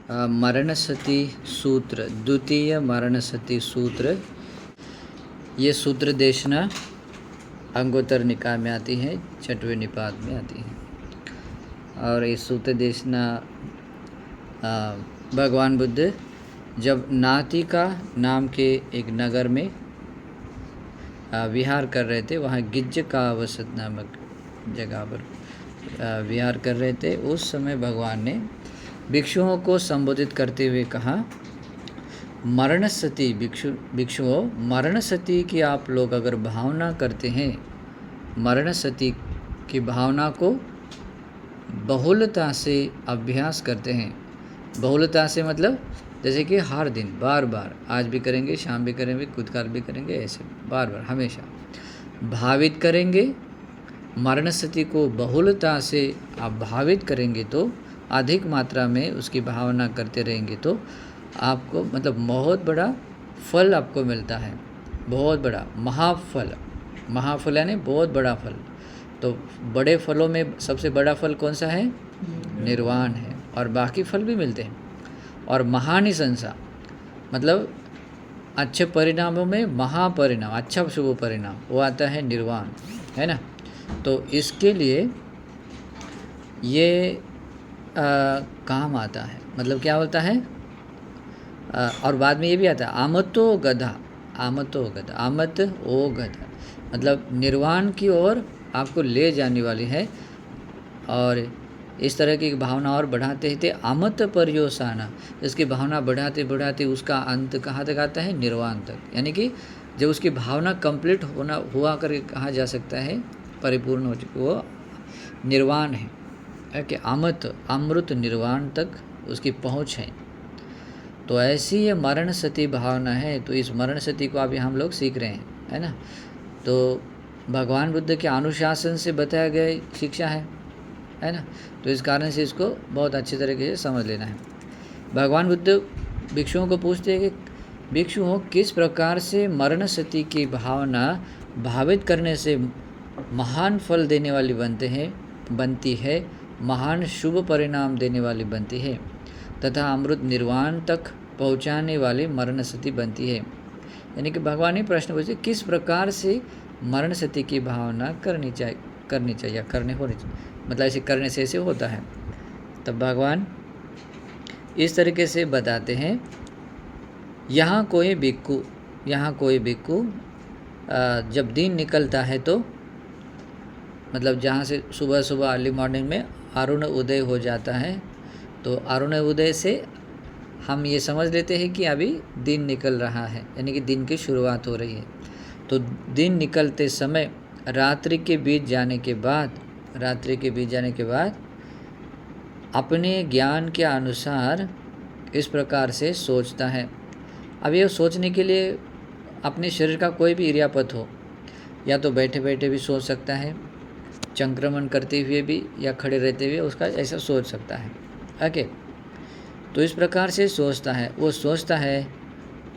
मरणसती सूत्र, द्वितीय मरणसती सूत्र, ये सूत्र देशना अंगोत्तर निकाय में आती है, छठवें निपात में आती है। और इस सूत्र देशना भगवान बुद्ध जब नातिका नाम के एक नगर में विहार कर रहे थे, वहाँ गिज्ज का अवसत नामक जगह पर विहार कर रहे थे, उस समय भगवान ने भिक्षुओं को संबोधित करते हुए कहा, मरणसती भिक्षुओं, मरणसती की आप लोग अगर भावना करते हैं, मरणसती की भावना को बहुलता से अभ्यास करते हैं। बहुलता से मतलब जैसे कि हर दिन बार बार, आज भी करेंगे, शाम भी करेंगे, खुद काल भी करेंगे, ऐसे बार बार हमेशा भावित करेंगे। मरणसती को बहुलता से आप भावित करेंगे तो, अधिक मात्रा में उसकी भावना करते रहेंगे तो आपको मतलब बहुत बड़ा फल आपको मिलता है, बहुत बड़ा महाफल। महाफल यानी बहुत बड़ा फल। तो बड़े फलों में सबसे बड़ा फल कौन सा है? निर्वाण है। और बाकी फल भी मिलते हैं। और महानिशंसा मतलब अच्छे परिणामों में महापरिणाम, अच्छा शुभ परिणाम, वो आता है निर्वाण, है ना। तो इसके लिए ये काम आता है, मतलब क्या होता है। और बाद में ये भी आता है आमतो गधा, आमतो गधा, आमत ओ गधा, मतलब निर्वाण की ओर आपको ले जाने वाली है। और इस तरह की भावना और बढ़ाते थे आमत पर्योसाना, इसकी भावना बढ़ाते बढ़ाते उसका अंत कहाँ तक आता है? निर्वाण तक। यानी कि जब उसकी भावना कंप्लीट हुआ कर कहा जा सकता है, परिपूर्ण हो चुकी, वो निर्वाण है कि अमृत निर्वाण तक उसकी पहुँच है। तो ऐसी ये मरण सती भावना है। तो इस मरण सती को अभी हम लोग सीख रहे हैं, है ना। तो भगवान बुद्ध के अनुशासन से बताया गया शिक्षा है ना। तो इस कारण से इसको बहुत अच्छे तरीके से समझ लेना है। भगवान बुद्ध भिक्षुओं को पूछते हैं कि भिक्षुओं, किस प्रकार से मरण सती की भावना भावित करने से महान फल देने वाली बनती है, महान शुभ परिणाम देने वाली बनती है तथा अमृत निर्वाण तक पहुंचाने वाली मरण सती बनती है। यानी कि भगवान ने प्रश्न पूछे, किस प्रकार से मरण सती की भावना करनी चाहिए, होनी चाहिए, मतलब ऐसे करने से ऐसे होता है। तब भगवान इस तरीके से बताते हैं, यहाँ कोई भिक्खु जब दिन निकलता है तो, मतलब जहाँ से सुबह सुबह अर्ली मॉर्निंग में अरुण उदय हो जाता है, तो अरुण उदय से हम ये समझ लेते हैं कि अभी दिन निकल रहा है, यानी कि दिन की शुरुआत हो रही है। तो दिन निकलते समय रात्रि के बीत जाने के बाद अपने ज्ञान के अनुसार इस प्रकार से सोचता है। अब ये सोचने के लिए अपने शरीर का कोई भी इरियापत हो, या तो बैठे बैठे भी सोच सकता है, चंक्रमण करते हुए भी, या खड़े रहते हुए उसका ऐसा सोच सकता है। ओके, तो इस प्रकार से सोचता है। वो सोचता है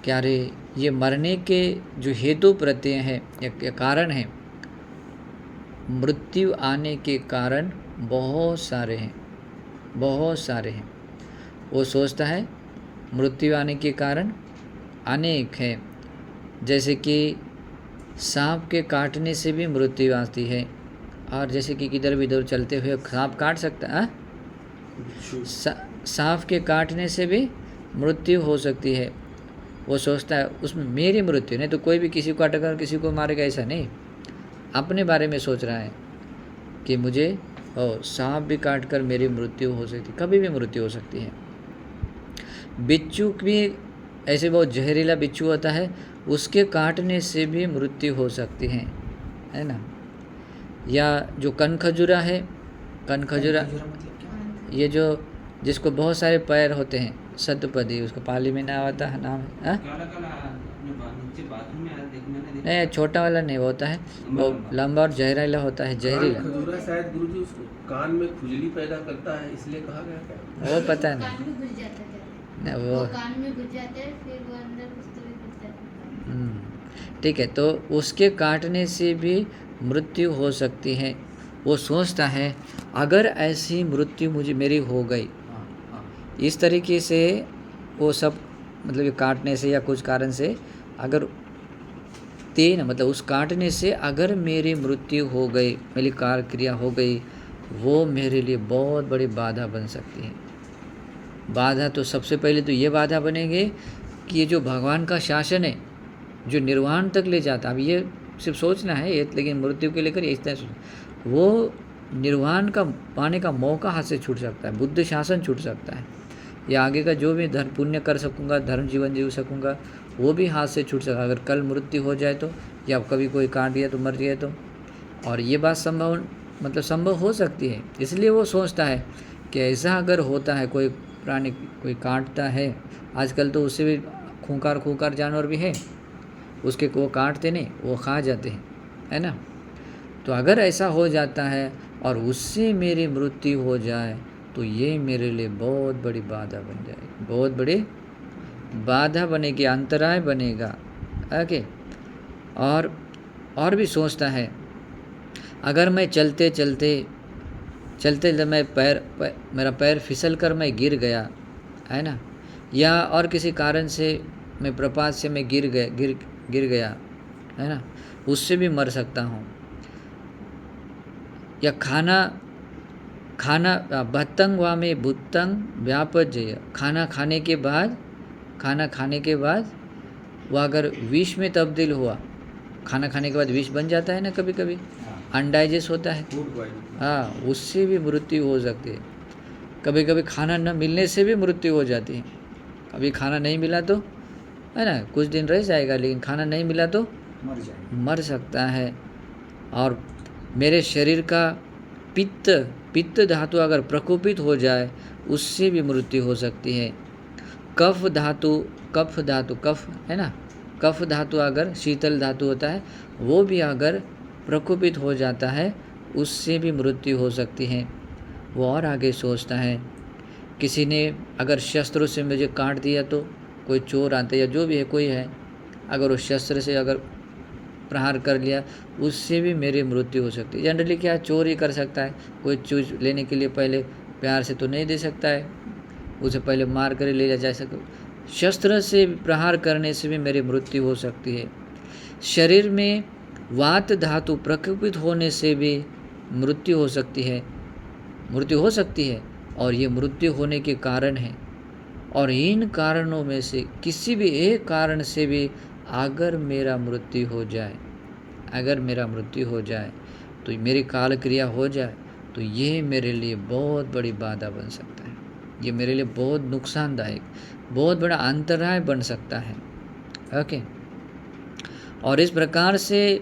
कि अरे ये मरने के जो हेतु प्रत्यय हैं या कारण हैं, मृत्यु आने के कारण बहुत सारे हैं। वो सोचता है मृत्यु आने के कारण अनेक हैं। जैसे कि सांप के काटने से भी मृत्यु आती है, और जैसे कि किधर भी इधर चलते हुए सांप काट सकता है, सांप के काटने से भी मृत्यु हो सकती है। वो सोचता है उसमें मेरी मृत्यु नहीं, तो कोई भी किसी को काटेगा किसी को मारेगा, ऐसा नहीं। अपने बारे में सोच रहा है कि मुझे सांप भी काट कर मेरी मृत्यु हो सकती, कभी भी मृत्यु हो सकती है। बिच्छू भी ऐसे बहुत जहरीला बिच्छू होता है, उसके काटने से भी मृत्यु हो सकती है ना। या जो कनखजूरा है, कनखजूरा ये जो जिसको बहुत सारे पैर होते हैं, सतपदी, उसको पाली में नाम आता है, नाम है नहीं, छोटा वाला नहीं, वो होता है वो लंबा और जहरीला होता है, जहरीला। खजूरा शायद गुरुजी उसको कान में खुजली पैदा करता है, इसलिए कहा गया क्या? वो पता नहीं, वो कान में घुस जाता है, फिर वो अंदर घुस जाता है। ठीक है, तो उसके काटने से भी मृत्यु हो सकती है। वो सोचता है अगर ऐसी मृत्यु मेरी हो गई, इस तरीके से वो सब मतलब ये काटने से या कुछ कारण से अगर तेन मतलब उस काटने से अगर मेरी मृत्यु हो गई, मेरी काल क्रिया हो गई, वो मेरे लिए बहुत बड़ी बाधा बन सकती है। बाधा तो सबसे पहले तो ये बाधा बनेगी कि ये जो भगवान का शासन है जो निर्वाण तक ले जाता है, अब ये सिर्फ सोचना है ये, लेकिन मृत्यु के लेकर इस तरह से वो निर्वाण का पाने का मौका हाथ से छूट सकता है, बुद्ध शासन छूट सकता है, या आगे का जो भी धर्म पुण्य कर सकूँगा, धर्म जीवन जीव सकूँगा, वो भी हाथ से छूट सकता है अगर कल मृत्यु हो जाए तो, या कभी कोई काट दिया तो मर गया तो। और ये बात संभव हो सकती है। इसलिए वो सोचता है कि ऐसा अगर होता है, कोई प्राणी कोई काटता है, आजकल तो उससे भी खूंखार जानवर भी है, उसके वो काटते नहीं, वो खा जाते हैं, है ना। तो अगर ऐसा हो जाता है और उससे मेरी मृत्यु हो जाए तो ये मेरे लिए बहुत बड़ी बाधा बन जाएगी, बहुत बड़ी बाधा बनेगी, अंतराय बनेगा। ओके। और भी सोचता है, अगर मैं चलते मैं मेरा पैर फिसल कर मैं गिर गया, है ना, या और किसी कारण से मैं प्रपात से मैं गिर गया, है ना, उससे भी मर सकता हूँ। या खाना भत्तंग वा में भुत्तंग व्यापजय, खाना खाने के बाद वह अगर विष में तब्दील हुआ, खाना खाने के बाद विष बन जाता है ना, कभी कभी अनडाइजेस्ट होता है, हाँ, उससे भी मृत्यु हो सकती है। कभी कभी खाना न मिलने से भी मृत्यु हो जाती है। अभी खाना नहीं मिला तो, है ना, कुछ दिन रह जाएगा, लेकिन खाना नहीं मिला तो मर सकता है। और मेरे शरीर का पित्त धातु अगर प्रकोपित हो जाए, उससे भी मृत्यु हो सकती है। कफ है ना, कफ धातु अगर शीतल धातु होता है, वो भी अगर प्रकोपित हो जाता है, उससे भी मृत्यु हो सकती है। वो और आगे सोचता है, किसी ने अगर शस्त्रों से मुझे काट दिया तो, कोई चोर आते या जो भी है कोई है, अगर वो शस्त्र से अगर प्रहार कर लिया, उससे भी मेरी मृत्यु हो सकती है। जनरली क्या चोर ही कर सकता है, कोई चीज़ लेने के लिए पहले प्यार से तो नहीं दे सकता है, उसे पहले मार कर ले जा सकता। शस्त्र से प्रहार करने से भी मेरी मृत्यु हो सकती है। शरीर में वात धातु प्रकोपित होने से भी मृत्यु हो सकती है, और ये मृत्यु होने के कारण है। और इन कारणों में से किसी भी एक कारण से भी अगर मेरा मृत्यु हो जाए, तो मेरी काल क्रिया हो जाए, तो ये मेरे लिए बहुत बड़ी बाधा बन सकता है, ये मेरे लिए बहुत नुकसानदायक, बहुत बड़ा अंतराय बन सकता है। ओके। और इस प्रकार से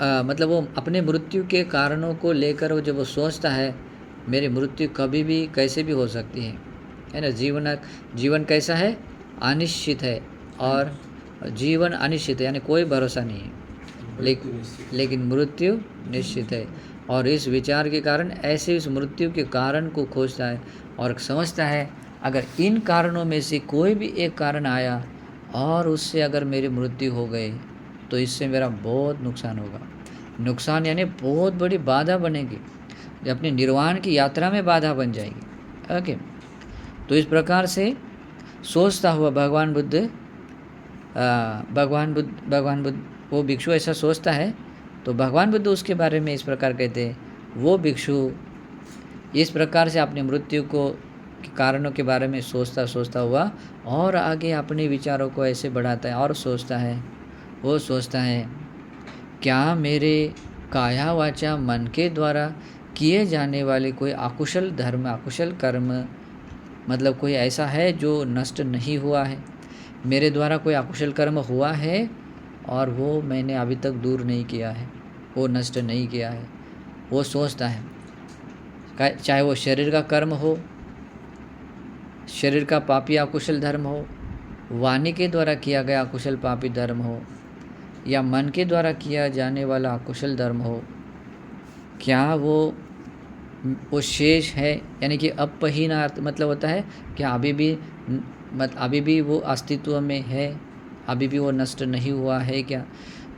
मतलब वो अपने मृत्यु के कारणों को लेकर वो जब वो सोचता है, मेरी मृत्यु कभी भी कैसे भी हो सकती है ना। जीवन कैसा है, अनिश्चित है, और जीवन अनिश्चित है, यानी कोई भरोसा नहीं है, लेकिन मृत्यु निश्चित है। और इस विचार के कारण ऐसे इस मृत्यु के कारण को खोजता है और समझता है, अगर इन कारणों में से कोई भी एक कारण आया और उससे अगर मेरी मृत्यु हो गई, तो इससे मेरा बहुत नुकसान होगा। नुकसान यानी बहुत बड़ी बाधा बनेगी, जो अपने निर्वाण की यात्रा में बाधा बन जाएगी। ओके। तो इस प्रकार से सोचता हुआ भगवान बुद्ध वो भिक्षु ऐसा सोचता है, तो भगवान बुद्ध उसके बारे में इस प्रकार कहते हैं, वो भिक्षु इस प्रकार से अपनी मृत्यु को कारणों के बारे में सोचता हुआ और आगे अपने विचारों को ऐसे बढ़ाता है और वो सोचता है, क्या मेरे काया वाचा मन के द्वारा किए जाने वाले कोई अकुशल धर्म, अकुशल कर्म, मतलब कोई ऐसा है जो नष्ट नहीं हुआ है, मेरे द्वारा कोई अकुशल कर्म हुआ है और वो मैंने अभी तक दूर नहीं किया है, वो नष्ट नहीं किया है। वो सोचता है, चाहे वो शरीर का कर्म हो, शरीर का पापी अकुशल धर्म हो, वाणी के द्वारा किया गया अकुशल पापी धर्म हो, या मन के द्वारा किया जाने वाला अकुशल धर्म हो, क्या वो शेष है, यानी कि अपहीन मतलब होता है क्या अभी भी वो अस्तित्व में है, अभी भी वो नष्ट नहीं हुआ है क्या।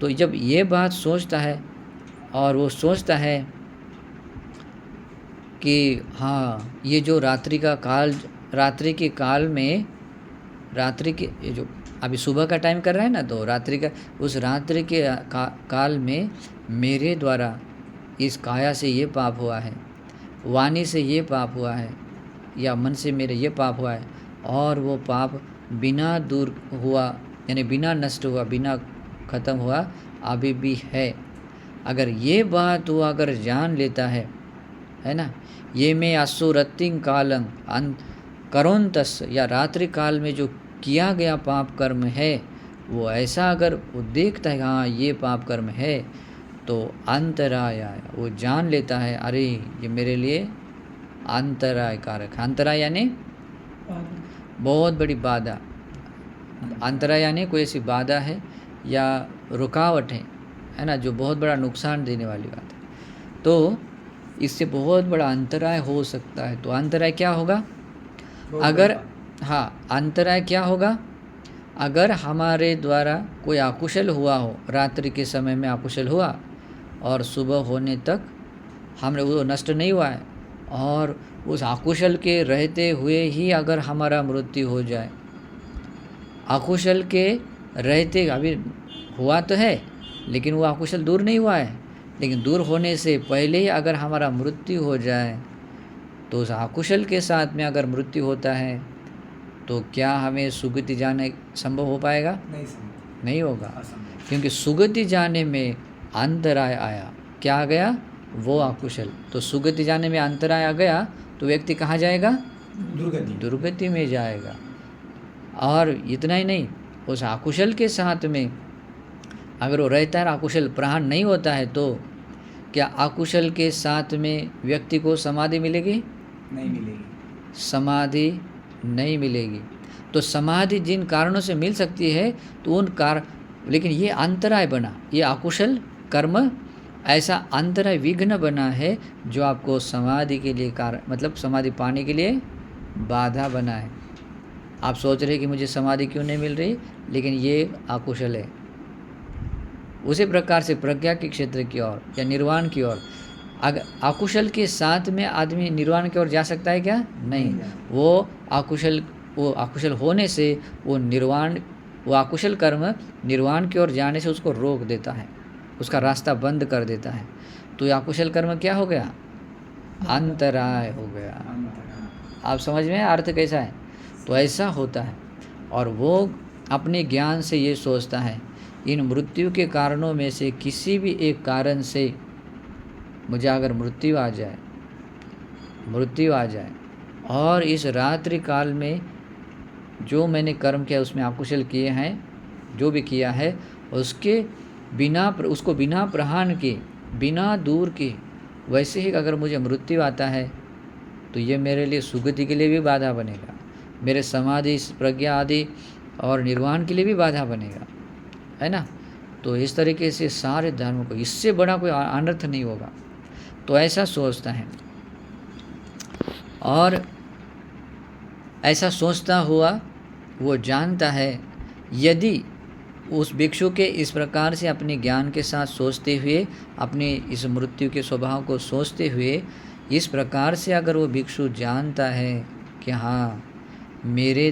तो जब ये बात सोचता है और वो सोचता है कि हाँ ये जो रात्रि के काल में ये जो अभी सुबह का टाइम कर रहा है ना, तो रात्रि का उस रात्रि के काल में मेरे द्वारा इस काया से ये पाप हुआ है, वाणी से ये पाप हुआ है, या मन से मेरे ये पाप हुआ है, और वो पाप बिना दूर हुआ, यानी बिना नष्ट हुआ, बिना ख़त्म हुआ, अभी भी है। अगर ये बात वो अगर जान लेता है ना, ये मैं असुरतिंग कालंग करोंतस, या रात्रि काल में जो किया गया पाप कर्म है, वो ऐसा अगर वो देखता है हाँ ये पाप कर्म है, तो अंतराय आया, वो जान लेता है अरे ये मेरे लिए अंतराय कारक है। अंतराय यानी बहुत बड़ी बाधा, अंतराय यानी कोई ऐसी बाधा है या रुकावट है ना, जो बहुत बड़ा नुकसान देने वाली बात है, तो इससे बहुत बड़ा अंतराय हो सकता है। तो अंतराय क्या होगा? अगर हाँ, अंतराय क्या होगा? अगर हमारे द्वारा कोई अकुशल हुआ हो, रात्रि के समय में अकुशल हुआ और सुबह होने तक हमने वो नष्ट नहीं हुआ है, और उस अकुशल के रहते हुए ही अगर हमारा मृत्यु हो जाए, अकुशल के रहते अभी हुआ तो है लेकिन वो अकुशल दूर नहीं हुआ है, लेकिन दूर होने से पहले ही अगर हमारा मृत्यु हो जाए, तो उस अकुशल के साथ में अगर मृत्यु होता है, तो क्या हमें सुगति जाने संभव हो पाएगा? नहीं होगा, क्योंकि सुगति जाने में अंतराय आया। क्या आ गया? वो अकुशल। तो सुगति जाने में अंतराय आ गया तो व्यक्ति कहाँ जाएगा? दुर्गति में जाएगा। और इतना ही नहीं, उस अकुशल के साथ में अगर वो रहता है, अकुशल प्रहार नहीं होता है, तो क्या अकुशल के साथ में व्यक्ति को समाधि मिलेगी? नहीं मिलेगी। समाधि नहीं मिलेगी। तो समाधि जिन कारणों से मिल सकती है, तो उन लेकिन ये अंतराय बना, ये अकुशल कर्म ऐसा अंतराय विघ्न बना है जो आपको समाधि के लिए मतलब समाधि पाने के लिए बाधा बना है। आप सोच रहे कि मुझे समाधि क्यों नहीं मिल रही, लेकिन ये अकुशल है। उसी प्रकार से प्रज्ञा के क्षेत्र की ओर या निर्वाण की ओर, अगर अकुशल के साथ में आदमी निर्वाण की ओर जा सकता है क्या? नहीं। वो अकुशल होने से वो अकुशल कर्म निर्वाण की ओर जाने से उसको रोक देता है, उसका रास्ता बंद कर देता है। तो ये अकुशल कर्म क्या हो गया? अंतराय हो गया। आप समझ में अर्थ कैसा है? तो ऐसा होता है। और वो अपने ज्ञान से ये सोचता है इन मृत्यु के कारणों में से किसी भी एक कारण से मुझे अगर मृत्यु आ जाए और इस रात्रि काल में जो मैंने कर्म किया उसमें अकुशल किए हैं, जो भी किया है उसको बिना प्रहान के, बिना दूर के, वैसे ही अगर मुझे मृत्यु आता है, तो ये मेरे लिए सुगति के लिए भी बाधा बनेगा, मेरे समाधि प्रज्ञा आदि और निर्वाण के लिए भी बाधा बनेगा, है ना। तो इस तरीके से सारे धर्म को, इससे बड़ा कोई अनर्थ नहीं होगा। तो ऐसा सोचता है, और ऐसा सोचता हुआ वो जानता है यदि उस भिक्षु के इस प्रकार से अपने ज्ञान के साथ सोचते हुए, अपने इस मृत्यु के स्वभाव को सोचते हुए, इस प्रकार से अगर वो भिक्षु जानता है कि हाँ मेरे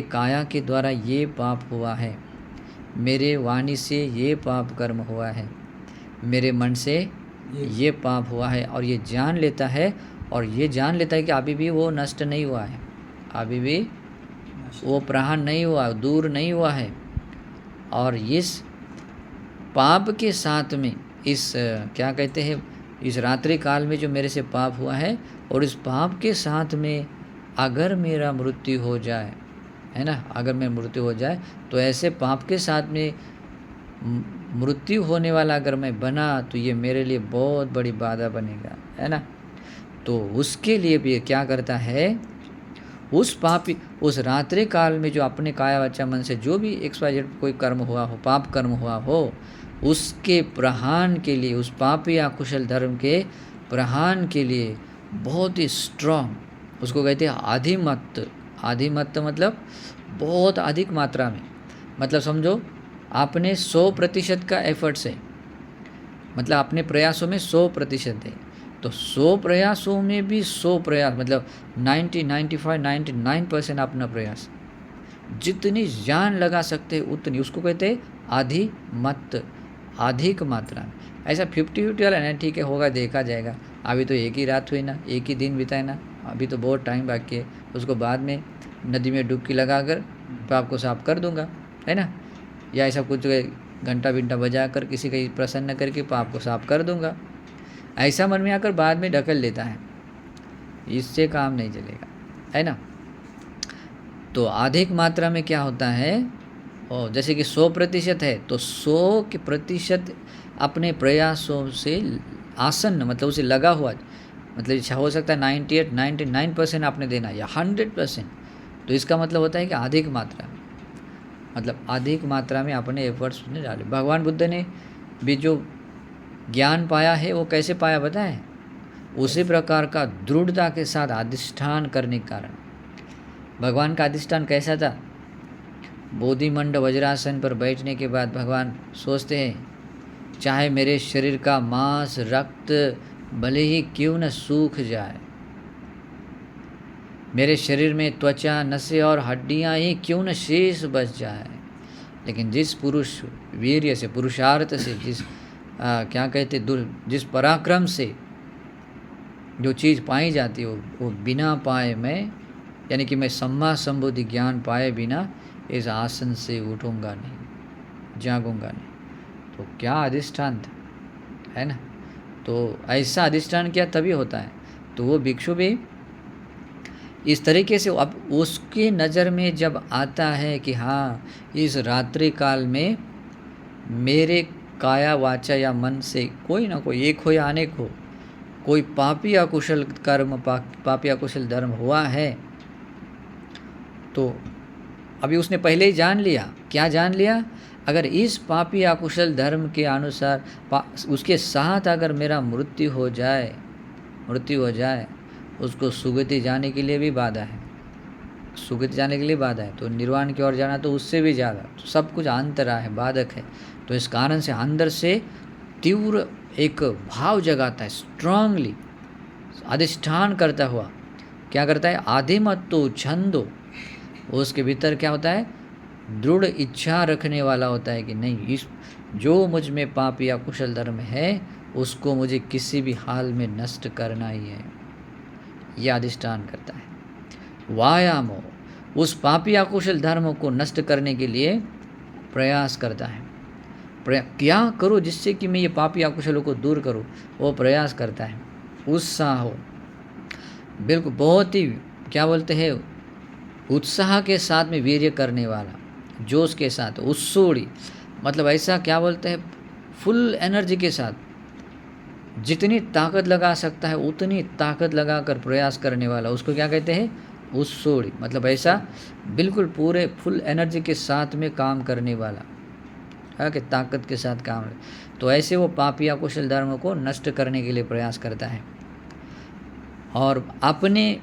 काया के द्वारा ये पाप हुआ है, मेरे वाणी से ये पाप कर्म हुआ है, मेरे मन से ये पाप हुआ है, और ये जान लेता है, और ये जान लेता है कि अभी भी वो नष्ट नहीं हुआ है, अभी भी वो प्रहार नहीं हुआ, दूर नहीं हुआ है, और इस पाप के साथ में इस क्या कहते हैं, इस रात्रि काल में जो मेरे से पाप हुआ है, और इस पाप के साथ में अगर मेरा मृत्यु हो जाए, है ना, अगर मैं मृत्यु हो जाए, तो ऐसे पाप के साथ में मृत्यु होने वाला अगर मैं बना, तो ये मेरे लिए बहुत बड़ी बाधा बनेगा, है ना। तो उसके लिए भी क्या करता है, उस रात्रि काल में जो अपने काया वाचा मन से जो भी XYZ कोई कर्म हुआ हो, पाप कर्म हुआ हो, उसके प्रहान के लिए, उस पाप या कुशल धर्म के प्रहान के लिए बहुत ही स्ट्रॉन्ग, उसको कहते हैं आधिमत्त मतलब बहुत अधिक मात्रा में, मतलब समझो आपने 100% का एफर्ट्स है, मतलब अपने प्रयासों में 100% है, तो 100 प्रयासों में भी 100 प्रयास मतलब 90, 95, 99% अपना प्रयास, जितनी जान लगा सकते हैं उतनी, उसको कहते हैं अधिमत, अधिक मात्रा में। ऐसा 50-50 वाला नहीं, ठीक है होगा देखा जाएगा, अभी तो एक ही रात हुई ना, एक ही दिन बिताए ना, अभी तो बहुत टाइम बाकी है, उसको बाद में नदी में डुबकी लगा कर पाप को साफ कर दूंगा, है ना, या ऐसा कुछ घंटा बिंटा बजा कर किसी का प्रसन्न करके पाप को साफ कर दूंगा, ऐसा मन में आकर बाद में ढकल लेता है, इससे काम नहीं चलेगा, है ना। तो अधिक मात्रा में क्या होता है, और जैसे कि 100% है तो 100% अपने प्रयासों से आसन्न, मतलब उसे लगा हुआ, मतलब इच्छा हो सकता है 98, 99% आपने देना या 100%, तो इसका मतलब होता है कि अधिक मात्रा में, मतलब अधिक मात्रा में अपने एफर्ट्स ने डाले। भगवान बुद्ध ने भी जो ज्ञान पाया है वो कैसे पाया बताएं, उसी प्रकार का दृढ़ता के साथ अधिष्ठान करने के कारण। भगवान का अधिष्ठान कैसा था, बोधिमंड वज्रासन पर बैठने के बाद भगवान सोचते हैं, चाहे मेरे शरीर का मांस रक्त भले ही क्यों न सूख जाए, मेरे शरीर में त्वचा नसें और हड्डियां ही क्यों न शेष बच जाए, लेकिन जिस पुरुष वीर्य से, पुरुषार्थ से, क्या कहते जिस पराक्रम से जो चीज़ पाई जाती है वो बिना पाए मैं, यानी कि मैं सम्मा संबुद्धि ज्ञान पाए बिना इस आसन से उठूंगा नहीं, जागूंगा नहीं। तो क्या अधिष्ठान था, है ना। तो ऐसा अधिष्ठान क्या तभी होता है। तो वो भिक्षु भी इस तरीके से, अब उसकी नज़र में जब आता है कि हाँ इस रात्रि काल में मेरे काया वाचा या मन से कोई ना कोई, एक हो या अनेक हो, कोई पापी अकुशल कर्म, पापी अकुशल धर्म हुआ है, तो अभी उसने पहले ही जान लिया। क्या जान लिया, अगर इस पापी अकुशल धर्म के अनुसार उसके साथ अगर मेरा मृत्यु हो जाए, उसको सुगति जाने के लिए भी बाधा है, सुगति जाने के लिए बाधा है, तो निर्वाण की ओर जाना तो उससे भी ज़्यादा, तो सब कुछ अंतरा है, बाधक है। तो इस कारण से अंदर से तीव्र एक भाव जगाता है, स्ट्रांगली अधिष्ठान करता हुआ क्या करता है, आधिमत्तो छंदो, उसके भीतर क्या होता है, दृढ़ इच्छा रखने वाला होता है कि नहीं, इस जो मुझ में पाप या कुशल धर्म है उसको मुझे किसी भी हाल में नष्ट करना ही है, यह अधिष्ठान करता है। वायामो, उस पापी अकुशल धर्म को नष्ट करने के लिए प्रयास करता है, क्या करो जिससे कि मैं ये पापी अकुशलों को दूर करूं, वो प्रयास करता है। उत्साह हो, बिल्कुल बहुत ही क्या बोलते हैं, उत्साह के साथ में वीर्य करने वाला, जोश के साथ, उत्सोड़ी, मतलब ऐसा क्या बोलते हैं, फुल एनर्जी के साथ, जितनी ताकत लगा सकता है उतनी ताकत लगाकर प्रयास करने वाला, उसको क्या कहते हैं, उत्सोड़ी, मतलब ऐसा बिल्कुल पूरे फुल एनर्जी के साथ में काम करने वाला, है कि ताकत के साथ काम। तो ऐसे वो पापी या कुशल धर्म को नष्ट करने के लिए प्रयास करता है, और अपने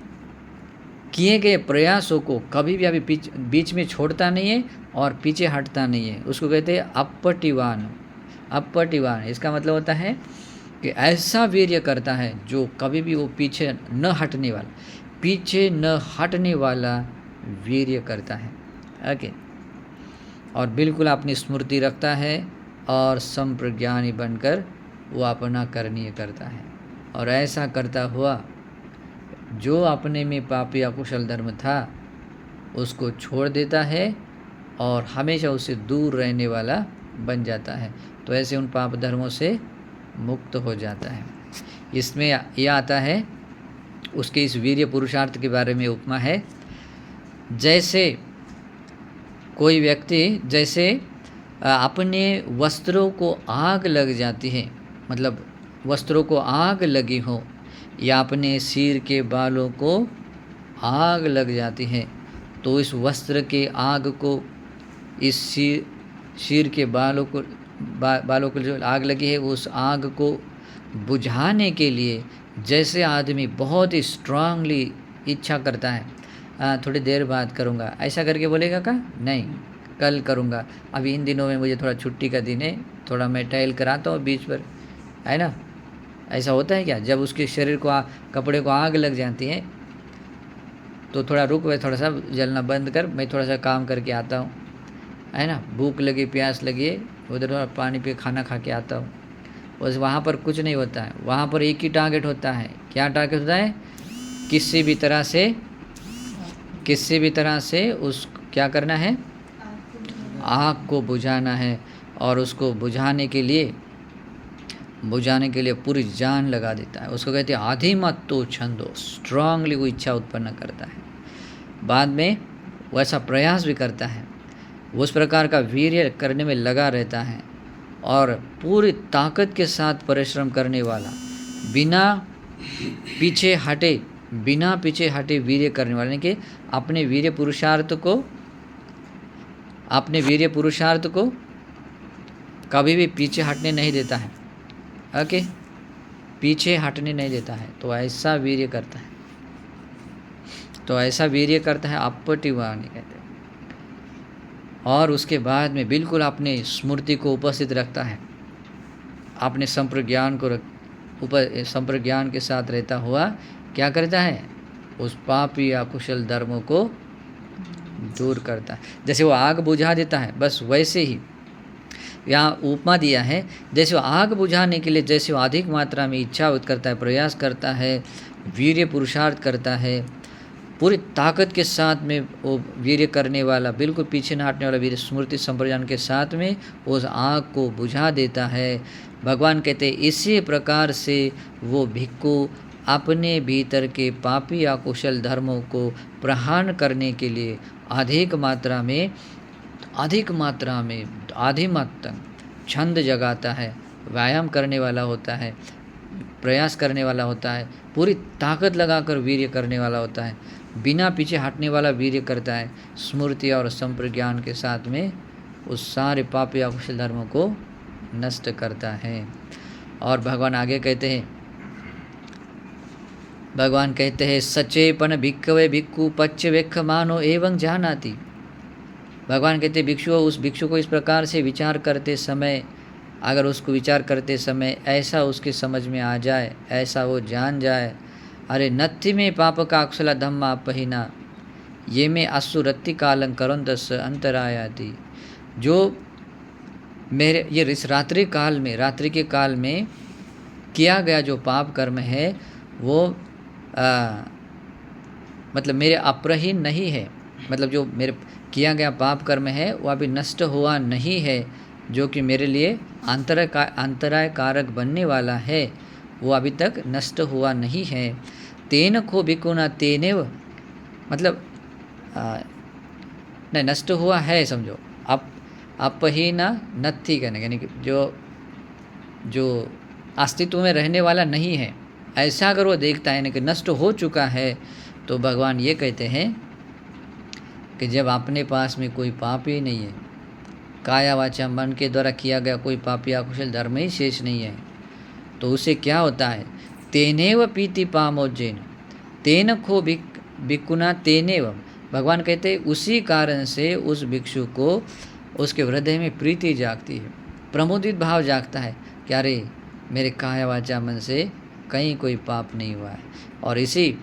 किए गए प्रयासों को कभी भी अभी बीच में छोड़ता नहीं है और पीछे हटता नहीं है, उसको कहते हैं अपटिवान। अपटिवान इसका मतलब होता है कि ऐसा वीर्य करता है जो कभी भी वो पीछे न हटने वाला, पीछे न हटने वाला वीर्य करता है, ओके। और बिल्कुल अपनी स्मृति रखता है और संप्रज्ञानी बनकर वो अपना करणीय करता है, और ऐसा करता हुआ जो अपने में पापी अकुशल धर्म था उसको छोड़ देता है और हमेशा उससे दूर रहने वाला बन जाता है। तो ऐसे उन पाप धर्मों से मुक्त हो जाता है। इसमें यह आता है, उसके इस वीर्य पुरुषार्थ के बारे में उपमा है, जैसे कोई व्यक्ति, जैसे अपने वस्त्रों को आग लग जाती है, मतलब वस्त्रों को आग लगी हो, या अपने सिर के बालों को आग लग जाती है, तो इस वस्त्र के आग को, इस सिर के बालों को जो आग लगी है उस आग को बुझाने के लिए जैसे आदमी बहुत ही स्ट्रांगली इच्छा करता है, थोड़ी देर बाद करूँगा, ऐसा करके बोलेगा का नहीं, कल करूँगा, अभी इन दिनों में मुझे थोड़ा छुट्टी का दिन है, थोड़ा मैं टहल कर आता हूँ बीच पर, है ना, ऐसा होता है क्या? जब उसके शरीर को कपड़े को आग लग जाती है तो थोड़ा रुक, मैं थोड़ा सा जलना बंद कर, मैं थोड़ा सा काम करके आता हूँ, है ना। भूख लगी, प्यास लगी, उधर थोड़ा पानी पी, खाना खा के आता हूँ। बस वहाँ पर कुछ नहीं होता है, वहाँ पर एक ही टारगेट होता है। क्या टारगेट होता है? किसी भी तरह से उस क्या करना है? आग को बुझाना है। और उसको बुझाने के लिए पूरी जान लगा देता है। उसको कहते हैं आधिमत्तो छंदो, स्ट्रांगली वो इच्छा उत्पन्न करता है। बाद में वैसा प्रयास भी करता है, उस प्रकार का वीर्य करने में लगा रहता है और पूरी ताकत के साथ परिश्रम करने वाला, बिना पीछे हटे वीर्य करने वाला, यानी कि अपने वीर्य पुरुषार्थ को कभी भी पीछे हटने नहीं देता है। ओके, पीछे हटने नहीं देता है, तो ऐसा वीर्य करता है अपटिवाणी कहते हैं। और उसके बाद में बिल्कुल अपने स्मृति को उपस्थित रखता है, अपने संप्रज्ञान के साथ रहता हुआ क्या करता है? उस पापी या कुशल धर्मों को दूर करता है। जैसे वो आग बुझा देता है, बस वैसे ही यहाँ उपमा दिया है, जैसे वो आग बुझाने के लिए जैसे वो अधिक मात्रा में इच्छा करता है, प्रयास करता है, वीर्य पुरुषार्थ करता है, पूरी ताकत के साथ में वो वीर्य करने वाला, बिल्कुल पीछे न हटने वाला वीर्य स्मृति संप्रज्ञान के साथ में उस आग को बुझा देता है। भगवान कहते हैं इसी प्रकार से वो भिक्खु अपने भीतर के पापी या कुशल धर्मों को प्रहार करने के लिए अधिक मात्रा में आधिमत्त छंद जगाता है, व्यायाम करने वाला होता है, प्रयास करने वाला होता है, पूरी ताकत लगाकर वीर्य करने वाला होता है, बिना पीछे हटने वाला वीर्य करता है, स्मृति और संप्रज्ञान के साथ में उस सारे पापी या कुशल धर्मों को नष्ट करता है। और भगवान आगे कहते हैं सचेपन भिक्खवे भिक्खु पच्च वेक्ख मानो एवं जानाति। भगवान कहते हैं उस भिक्षु को इस प्रकार से विचार करते समय, अगर उसको विचार करते समय ऐसा उसके समझ में आ जाए, ऐसा वो जान जाए, अरे नत्थि में पाप का अकुशल धम्मा पहिना ये में असुरत्ति कालं करंतस अंतरायाति। जो मेरे ये इस रात्रि के काल में किया गया जो पाप कर्म है वो मतलब मेरे अपरहीन नहीं है, मतलब जो मेरे किया गया पाप कर्म है वो अभी नष्ट हुआ नहीं है, जो कि मेरे लिए अंतराय कारक बनने वाला है, वो अभी तक नष्ट हुआ नहीं है। तेन को भिक्खुना तेनेव, मतलब नहीं नष्ट हुआ है, समझो अपहीना नत्थि कहने, यानी कि जो अस्तित्व में रहने वाला नहीं है, ऐसा अगर वो देखता है, यानी कि नष्ट हो चुका है, तो भगवान ये कहते हैं कि जब अपने पास में कोई पाप ही नहीं है, काया वाचा मन के द्वारा किया गया कोई पाप या कुशल धर्म ही शेष नहीं है, तो उसे क्या होता है? तेनेव पीति पामोज्जैन तेन खो भिक्खुना तेनेव। भगवान कहते हैं उसी कारण से उस भिक्षु को उसके हृदय में प्रीति जागती है, प्रमोदित भाव जागता है कि अरे मेरे काया वाचा मन से कहीं कोई पाप नहीं हुआ है। और इसी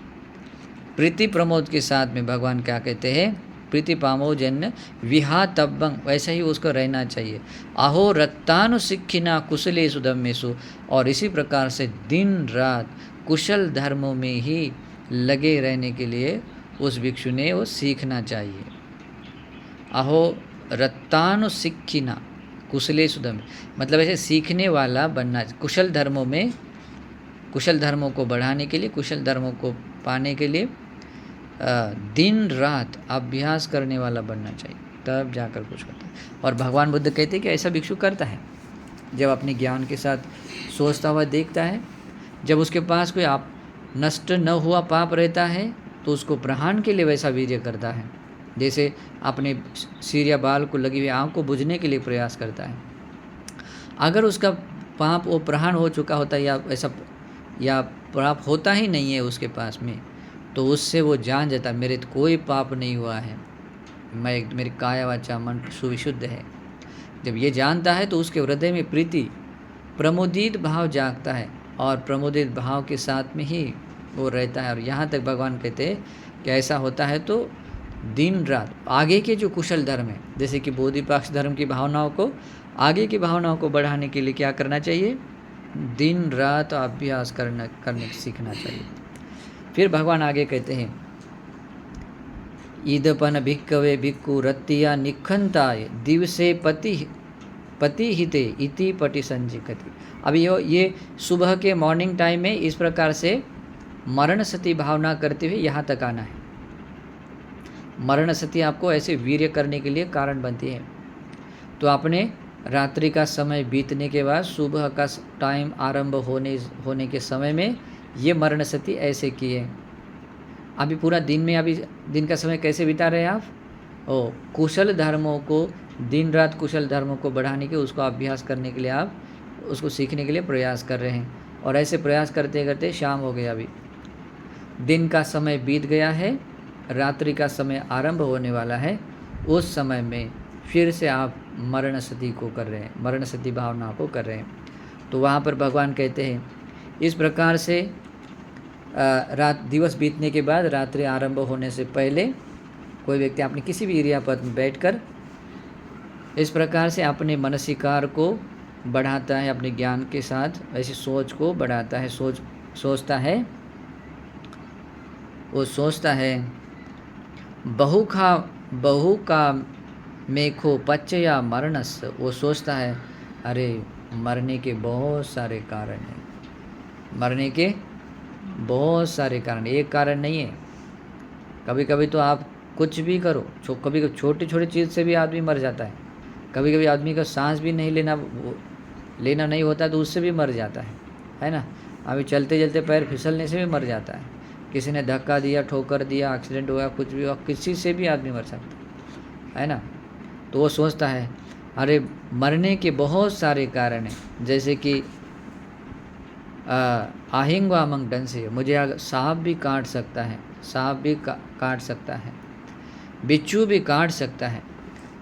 प्रीति प्रमोद के साथ में भगवान क्या कहते हैं? प्रीति पामोजन्य विहातब्बं, वैसा ही उसको रहना चाहिए। अहो रत्तानुशिक्षिना कुशलेषु धम्मेषु, और इसी प्रकार से दिन रात कुशल धर्मों में ही लगे रहने के लिए उस भिक्षु ने वो सीखना चाहिए। अहो रत्तानुशिक्षिना कुशलेषु धम्मे, मतलब ऐसे सीखने वाला बनना, कुशल धर्मों को बढ़ाने के लिए, कुशल धर्मों को पाने के लिए दिन रात अभ्यास करने वाला बनना चाहिए, तब जाकर कुछ होता है। और भगवान बुद्ध कहते हैं कि ऐसा भिक्षु करता है जब अपने ज्ञान के साथ सोचता हुआ देखता है, जब उसके पास कोई नष्ट न हुआ पाप रहता है तो उसको प्रहार के लिए वैसा वीर्य करता है, जैसे अपने सिर या बाल को लगी हुई आग को बुझने के लिए प्रयास करता है। अगर उसका पाप वो प्रहार हो चुका होता है या पाप होता ही नहीं है उसके पास में, तो उससे वो जान जाता है मेरे कोई पाप नहीं हुआ है, मेरी काया वाचा मन सुविशुद्ध है। जब ये जानता है तो उसके हृदय में प्रीति प्रमोदित भाव जागता है और प्रमोदित भाव के साथ में ही वो रहता है। और यहाँ तक भगवान कहते हैं कि ऐसा होता है तो दिन रात आगे के जो कुशल धर्म है, जैसे कि बोधिपाक्ष धर्म की भावनाओं को, आगे की भावनाओं को बढ़ाने के लिए क्या करना चाहिए? दिन रात अभ्यास करने सीखना चाहिए। फिर भगवान आगे कहते हैं, ईदपन भिक्कवे भिक्खु रत्तिया निखंताय दिवसे पति हिते इति पटि संजिकति। अब ये सुबह के मॉर्निंग टाइम में इस प्रकार से मरण सती भावना करते हुए यहाँ तक आना है। मरण सती आपको ऐसे वीर्य करने के लिए कारण बनती है। तो आपने रात्रि का समय बीतने के बाद सुबह का टाइम आरंभ होने के समय में ये मरण सती ऐसे किए। अभी पूरा दिन में अभी दिन का समय कैसे बिता रहे हैं आप? कुशल धर्मों को, दिन रात कुशल धर्मों को बढ़ाने के, उसको अभ्यास करने के लिए आप उसको सीखने के लिए प्रयास कर रहे हैं। और ऐसे प्रयास करते करते शाम हो गया, अभी दिन का समय बीत गया है, रात्रि का समय आरंभ होने वाला है। उस समय में फिर से आप मरण सती को कर रहे हैं, मरण सती भावना को कर रहे हैं। तो वहाँ पर भगवान कहते हैं इस प्रकार से दिवस बीतने के बाद रात्रि आरंभ होने से पहले कोई व्यक्ति अपने किसी भी एरिया में बैठकर इस प्रकार से अपने मनसिकार को बढ़ाता है, अपने ज्ञान के साथ ऐसी सोच को बढ़ाता है। सोचता है बहु का मेखो पच्चया मरणस। वो सोचता है अरे मरने के बहुत सारे कारण हैं, मरने के बहुत सारे कारण, एक कारण नहीं है। कभी कभी तो आप कुछ भी करो, कभी कभी छोटी छोटी चीज़ से भी आदमी मर जाता है। कभी कभी आदमी का सांस भी नहीं लेना नहीं होता तो उससे भी मर जाता है ना। अभी चलते चलते पैर फिसलने से भी मर जाता है। किसी ने धक्का दिया, ठोकर दिया, एक्सीडेंट हुआ, कुछ भी हुआ, किसी से भी आदमी मर सकता है ना। तो वो सोचता है अरे मरने के बहुत सारे कारण हैं, जैसे कि आहिंग वामंग डन से मुझे सांप भी काट सकता है, सांप भी काट सकता है, बिच्छू भी काट सकता है,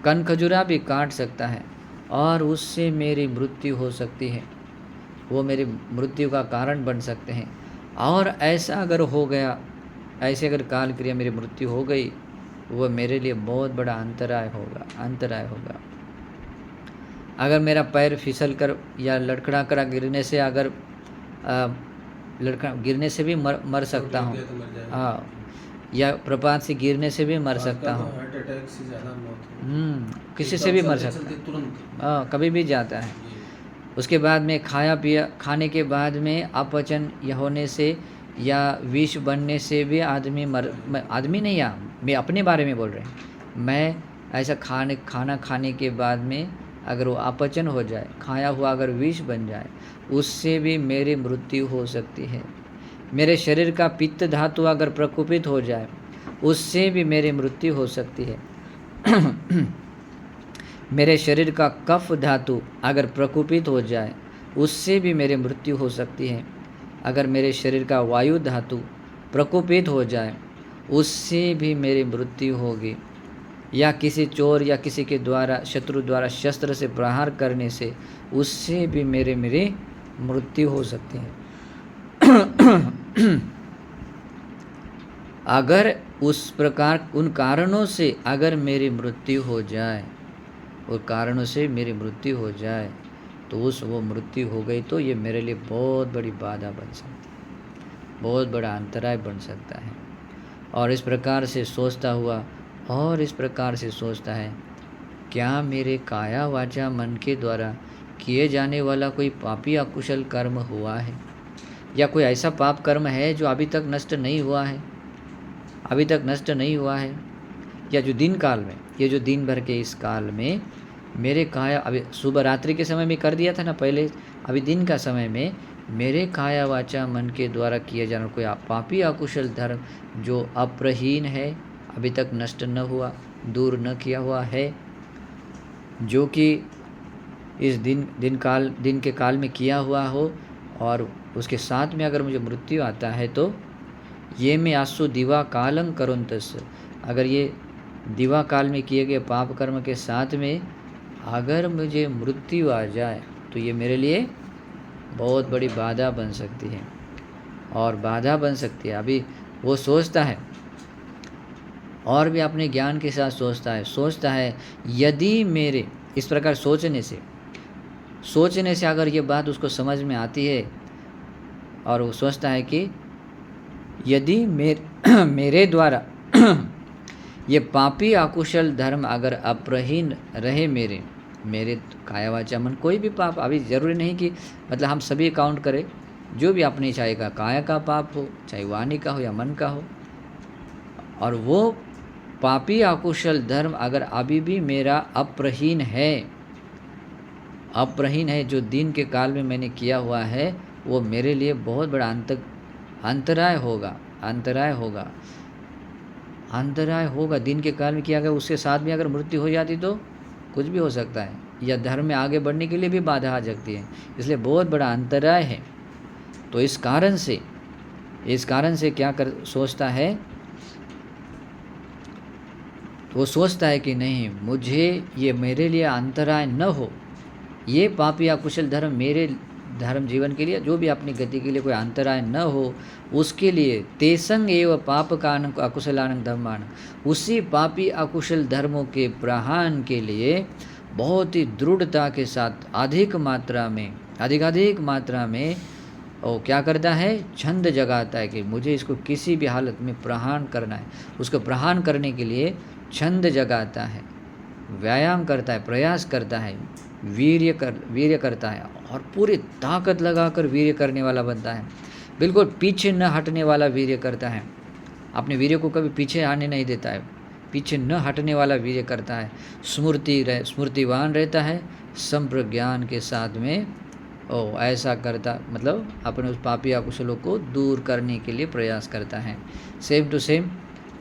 कनखजूरा भी काट सकता है, और उससे मेरी मृत्यु हो सकती है, वो मेरी मृत्यु का कारण बन सकते हैं। और ऐसा अगर हो गया, ऐसे अगर काल क्रिया मेरी मृत्यु हो गई, वो मेरे लिए बहुत बड़ा अंतराय होगा। अगर मेरा पैर फिसल कर या लड़खड़ा कर गिरने से, अगर गिरने से भी मर सकता हूँ, हाँ, या प्रपात से गिरने से भी मर सकता हूँ। हार्ट अटैक से ज़्यादा मौत किसी से भी मर सकता है, तुरंत, हाँ, कभी भी जाता है। उसके बाद में खाने के बाद में अपचन होने से या विष बनने से भी आदमी आदमी नहीं, मैं अपने बारे में बोल रहे हैं। मैं ऐसा खाना खाने के बाद में अगर वो अपचन हो जाए, खाया हुआ अगर विष बन जाए, उससे भी मेरी मृत्यु हो सकती है। मेरे शरीर का पित्त धातु अगर प्रकोपित हो जाए, उससे भी मेरी मृत्यु हो सकती है। मेरे शरीर का कफ धातु अगर प्रकोपित हो जाए, उससे भी मेरी मृत्यु हो सकती है। अगर मेरे शरीर का वायु धातु प्रकोपित हो जाए, उससे भी मेरी मृत्यु होगी। या किसी चोर या किसी के द्वारा, शत्रु द्वारा शस्त्र से प्रहार करने से, उससे भी मेरी मृत्यु हो सकती है। अगर उस प्रकार उन कारणों से अगर मेरी मृत्यु हो जाए, और कारणों से मेरी मृत्यु हो जाए, तो वो मृत्यु हो गई तो ये मेरे लिए बहुत बड़ी बाधा बन सकती है, बहुत बड़ा अंतराय बन सकता है। और इस प्रकार से सोचता हुआ, और इस प्रकार से सोचता है, क्या मेरे काया वाचा मन के द्वारा किए जाने वाला कोई पापी अकुशल कर्म हुआ है, या कोई ऐसा पाप कर्म है जो अभी तक नष्ट नहीं हुआ है, या जो दिन काल में, ये जो दिन भर के इस काल में मेरे काया, अभी सुबह रात्रि के समय में कर दिया था ना पहले, अभी दिन का समय में मेरे काया वाचा मन के द्वारा किया जाना कोई पापी अकुशल धर्म जो अप्रहीन है, अभी तक नष्ट न हुआ, दूर न किया हुआ है, जो कि इस दिन के काल में किया हुआ हो, और उसके साथ में अगर मुझे मृत्यु आता है, तो ये मैं आसु दिवा कालंग करुंतस, अगर ये दिवा काल में किए गए पाप कर्म के साथ में अगर मुझे मृत्यु आ जाए, तो ये मेरे लिए बहुत बड़ी बाधा बन सकती है, और बाधा बन सकती है। अभी वो सोचता है, और भी अपने ज्ञान के साथ सोचता है यदि मेरे इस प्रकार सोचने से अगर ये बात उसको समझ में आती है, और वो सोचता है कि यदि मेरे द्वारा ये पापी अकुशल धर्म अगर अप्रहीन रहे, मेरे काया वाचा मन, कोई भी पाप, अभी ज़रूरी नहीं कि मतलब हम सभी काउंट करें, जो भी अपनी चाहे का काया का पाप हो, चाहे वाणी का हो या मन का हो, और वो पापी अकुशल धर्म अगर अभी भी मेरा अप्रहीन है, जो दिन के काल में मैंने किया हुआ है, वो मेरे लिए बहुत बड़ा अंतराय होगा। दिन के काल में किया गया, उसके साथ में अगर मृत्यु हो जाती तो कुछ भी हो सकता है, या धर्म में आगे बढ़ने के लिए भी बाधा आ सकती है, इसलिए बहुत बड़ा अंतराय है। तो इस कारण से क्या सोचता है, वो सोचता है कि नहीं, मुझे ये मेरे लिए अंतराय न हो, ये पापी या कुशल धर्म मेरे धर्म जीवन के लिए, जो भी अपनी गति के लिए कोई अंतराय न हो, उसके लिए तेसंग एवं पाप कान अकुशलान धर्मान, उसी पापी अकुशल धर्मों के प्रहान के लिए बहुत ही दृढ़ता के साथ अधिक मात्रा में वो क्या करता है, छंद जगाता है कि मुझे इसको किसी भी हालत में प्रहान करना है। उसको प्रहान करने के लिए छंद जगाता है, व्यायाम करता है, प्रयास करता है, वीर्य करता है, और पूरी ताकत लगाकर वीर्य करने वाला बनता है। बिल्कुल पीछे न हटने वाला वीर्य करता है, अपने वीर्य को कभी पीछे आने नहीं देता है, पीछे न हटने वाला वीर्य करता है, स्मृतिवान रहता है, संप्रज्ञान के साथ में ऐसा करता, मतलब अपने उस पापी अकुशलों को दूर करने के लिए प्रयास करता है। सेम टू सेम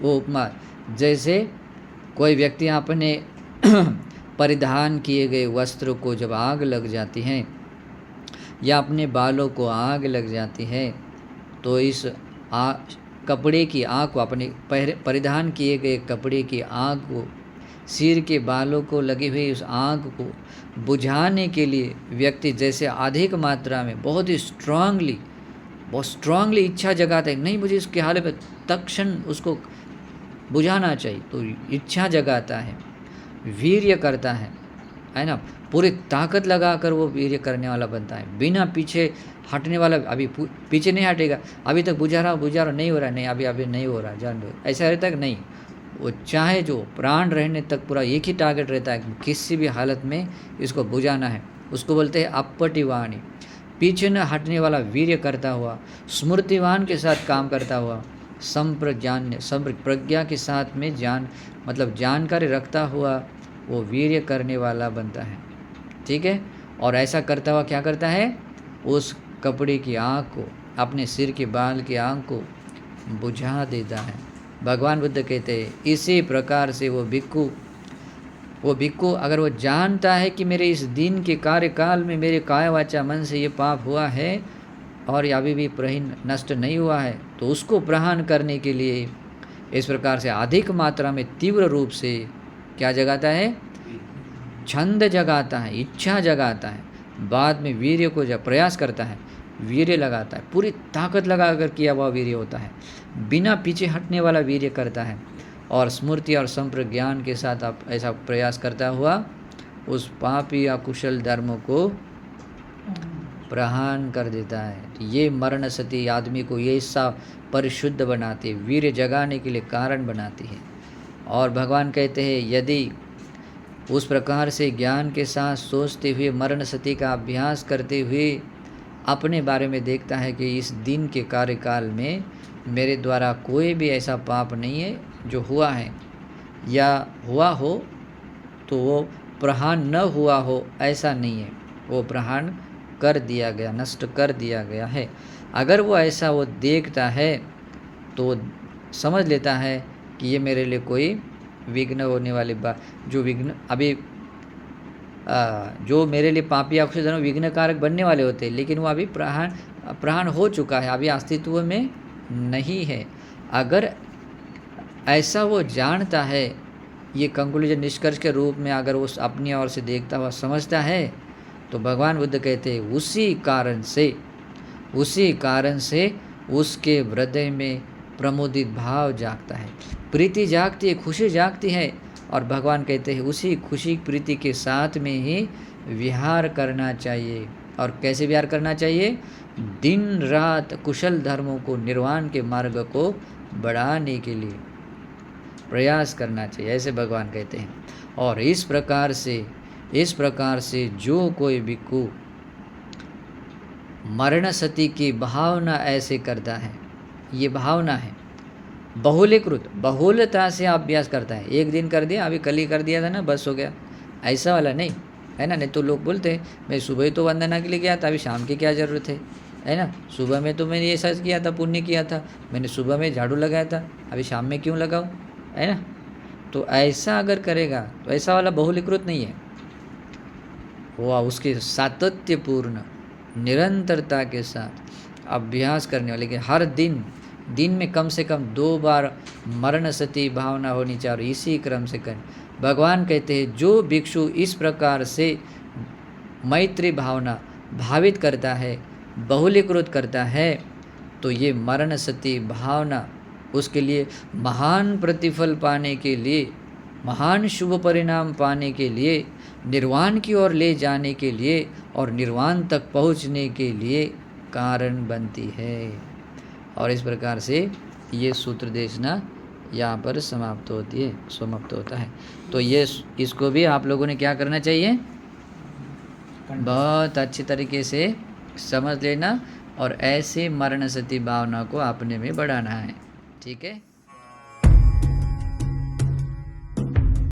वो उपमा, जैसे कोई व्यक्ति अपने परिधान किए गए वस्त्र को जब आग लग जाती है, या अपने बालों को आग लग जाती है, तो इस कपड़े की आग को, अपने परिधान किए गए कपड़े की आग को, सिर के बालों को लगी हुई उस आग को बुझाने के लिए व्यक्ति जैसे अधिक मात्रा में बहुत स्ट्रांगली इच्छा जगाता है, नहीं मुझे इसके हाल में तत्क्षण उसको बुझाना चाहिए, तो इच्छा जगाता है, वीर्य करता है ना, पूरी ताकत लगाकर वो वीर्य करने वाला बनता है, बिना पीछे हटने वाला। अभी पीछे नहीं हटेगा, अभी तक बुझा रहा नहीं हो रहा, नहीं अभी नहीं हो रहा, जान दो, ऐसा रहता है कि नहीं, वो चाहे जो प्राण रहने तक पूरा एक ही टारगेट रहता है कि किसी भी हालत में इसको बुझाना है। उसको बोलते हैं अपटिवाणी, पीछे न हटने वाला वीर्य करता हुआ, स्मृतिवान के साथ काम करता हुआ, प्रज्ञा के साथ में मतलब जानकारी रखता हुआ वो वीर्य करने वाला बनता है। ठीक है, और ऐसा करता हुआ क्या करता है, उस कपड़े की आग को, अपने सिर के बाल की आग को बुझा देता है। भगवान बुद्ध कहते हैं इसी प्रकार से वो भिक्खु अगर वो जानता है कि मेरे इस दिन के कार्यकाल में मेरे काया वाचा मन से ये पाप हुआ है और ये अभी भी प्रहीन नष्ट नहीं हुआ है, तो उसको प्रहान करने के लिए इस प्रकार से अधिक मात्रा में तीव्र रूप से क्या जगाता है, छंद जगाता है, इच्छा जगाता है, बाद में वीर्य को जब प्रयास करता है, वीर्य लगाता है, पूरी ताकत लगाकर किया हुआ वीर्य होता है, बिना पीछे हटने वाला वीर्य करता है, और स्मृति और संप्रज्ञान के साथ आप ऐसा प्रयास करता हुआ उस पापी या कुशल धर्म को प्रहान कर देता है। तो ये मरण सती आदमी को ये सा परिशुद्ध बनाती है, वीर्य जगाने के लिए कारण बनाती है। और भगवान कहते हैं यदि उस प्रकार से ज्ञान के साथ सोचते हुए मरण सती का अभ्यास करते हुए अपने बारे में देखता है कि इस दिन के कार्यकाल में मेरे द्वारा कोई भी ऐसा पाप नहीं है जो हुआ है, या हुआ हो तो वो प्रहान न हुआ हो, ऐसा नहीं है, वो प्रहान कर दिया गया, नष्ट कर दिया गया है। अगर वो ऐसा वो देखता है तो वो समझ लेता है कि ये मेरे लिए कोई विघ्न होने वाली बात, जो विघ्न अभी जो मेरे लिए पापी अकुशल धर्म विघ्न कारक बनने वाले होते हैं, लेकिन वो अभी प्रहान हो चुका है, अभी अस्तित्व में नहीं है। अगर ऐसा वो जानता है, ये कंक्लूजन निष्कर्ष के रूप में अगर वो अपनी ओर से देखता हुआ समझता है, तो भगवान बुद्ध कहते हैं उसी कारण से उसके हृदय में प्रमोदित भाव जागता है, प्रीति जागती है, खुशी जागती है। और भगवान कहते हैं उसी खुशी प्रीति के साथ में ही विहार करना चाहिए। और कैसे विहार करना चाहिए? दिन रात कुशल धर्मों को, निर्वाण के मार्ग को बढ़ाने के लिए प्रयास करना चाहिए, ऐसे भगवान कहते हैं। और इस प्रकार से जो कोई भिक्षु मरण सती की भावना ऐसे करता है, ये भावना है, बहुलता से अभ्यास करता है। एक दिन कर दिया, अभी कल ही कर दिया था ना, बस हो गया, ऐसा वाला नहीं है ना। नहीं तो लोग बोलते हैं मैं सुबह ही तो वंदना के लिए गया था, अभी शाम की क्या ज़रूरत है ना। सुबह में तो मैंने ऐसा किया था, पुण्य किया था, मैंने सुबह में झाड़ू लगाया था, अभी शाम में क्यों लगाऊं, है ना। तो ऐसा अगर करेगा तो ऐसा वाला बहुलीकृत नहीं है। वह उसके सातत्यपूर्ण निरंतरता के साथ अभ्यास करने वाले, कि हर दिन में कम से कम 2 बार मरण सती भावना होनी चाहिए, इसी क्रम से करें। भगवान कहते हैं जो भिक्षु इस प्रकार से मैत्री भावना भावित करता है, बहुलीकृत करता है, तो ये मरण सती भावना उसके लिए महान प्रतिफल पाने के लिए, महान शुभ परिणाम पाने के लिए, निर्वाण की ओर ले जाने के लिए और निर्वाण तक पहुँचने के लिए कारण बनती है। और इस प्रकार से ये सूत्र देशना यहाँ पर समाप्त होता है। तो ये इसको भी आप लोगों ने क्या करना चाहिए? बहुत अच्छी तरीके से समझ लेना और ऐसे मरण सती भावना को अपने में बढ़ाना है। ठीक है।